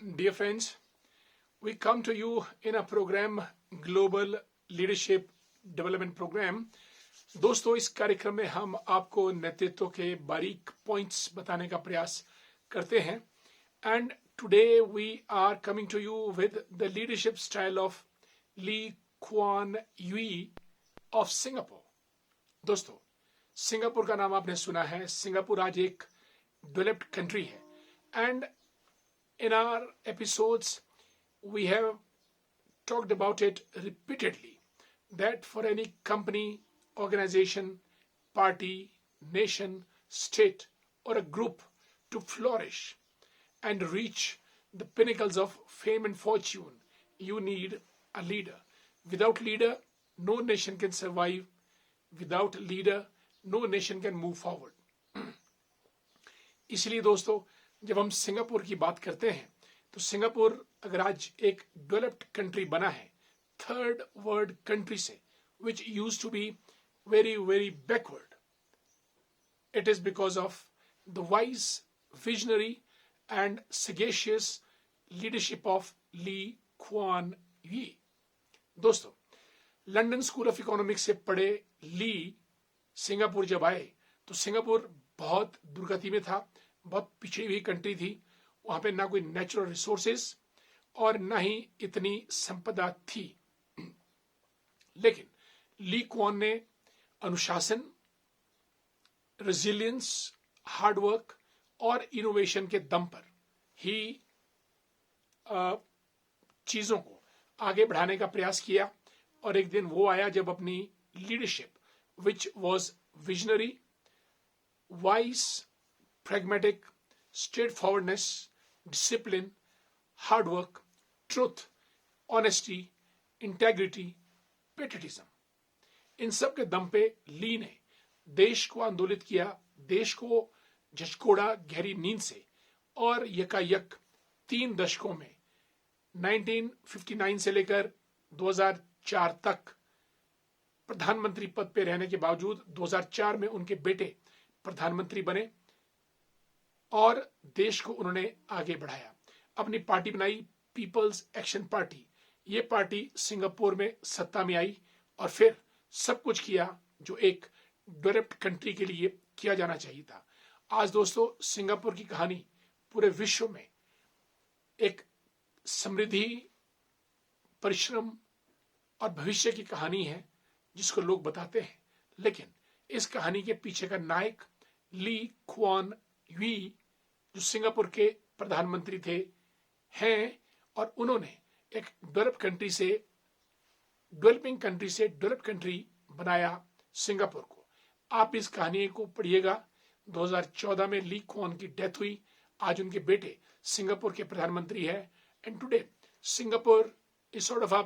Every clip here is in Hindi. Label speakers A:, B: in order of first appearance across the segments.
A: Dear friends, we come to you in a program Global Leadership Development Program. दोस्तों, इस कार्यक्रम में हम आपको नेतृत्व के बारीक पॉइंट्स बताने का प्रयास करते हैं. And today we are coming to you with the leadership style of Lee Kuan Yew of Singapore. दोस्तों, सिंगापुर का नाम आपने सुना है. सिंगापुर आज एक डेवलप्ड कंट्री है. And in our episodes we have talked about it repeatedly that for any company, organization, party, nation, state or a group to flourish and reach the pinnacles of fame and fortune, you need a leader. Without leader, no nation can survive. Without leader, no nation can move forward. इसलिए दोस्तों, जब हम सिंगापुर की बात करते हैं तो सिंगापुर अगर आज एक डेवलप्ड कंट्री बना है, थर्ड वर्ल्ड कंट्री से, which used to be very very backward, it is because of the wise, visionary and sagacious leadership of Lee Kuan Yew. दोस्तों, लंदन स्कूल ऑफ इकोनॉमिक्स से पढ़े ली सिंगापुर जब आए तो सिंगापुर बहुत दुर्गति में था, बहुत पिछड़ी हुई कंट्री थी. वहां पे ना कोई नेचुरल रिसोर्सेस और ना ही इतनी संपदा थी. लेकिन ली क्वान ने अनुशासन, रेजिलियंस, हार्डवर्क और इनोवेशन के दम पर ही चीजों को आगे बढ़ाने का प्रयास किया. और एक दिन वो आया जब अपनी leadership, which was visionary, wise, pragmatic, straightforwardness, discipline, hard work, truth, honesty, integrity, patriotism, इन सब के दम पे ली ने देश को आंदोलित किया, देश को झचकोड़ा गहरी नींद से, और यकायक 3 दशकों में 1959 से लेकर 2004 तक प्रधानमंत्री पद पे रहने के बावजूद 2004 में उनके बेटे प्रधानमंत्री बने और देश को उन्होंने आगे बढ़ाया. अपनी पार्टी बनाई, पीपल्स एक्शन पार्टी. ये पार्टी सिंगापुर में सत्ता में आई और फिर सब कुछ किया जो एक डेवलप्ड कंट्री के लिए किया जाना चाहिए था. आज दोस्तों, सिंगापुर की कहानी पूरे विश्व में एक समृद्धि, परिश्रम और भविष्य की कहानी है जिसको लोग बताते हैं. लेकिन इस कहानी के पीछे का नायक ली क्वान यूई, जो सिंगापुर के प्रधानमंत्री थे, हैं. और उन्होंने एक डेवलप्ड कंट्री से, डेवलपिंग कंट्री से डेवलप्ड कंट्री बनाया सिंगापुर को. आप इस कहानी को पढ़िएगा. 2014 में ली क्वान की डेथ हुई. आज उनके बेटे सिंगापुर के प्रधानमंत्री है. And today Singapore is sort of a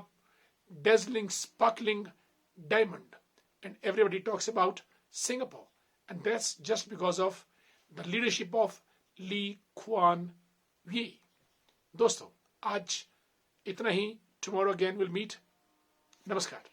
A: dazzling, sparkling diamond, and everybody talks about Singapore, and that's just because of the leadership of Lee Kuan Yew. दोस्तों, आज इतना ही. Tomorrow again will meet. नमस्कार.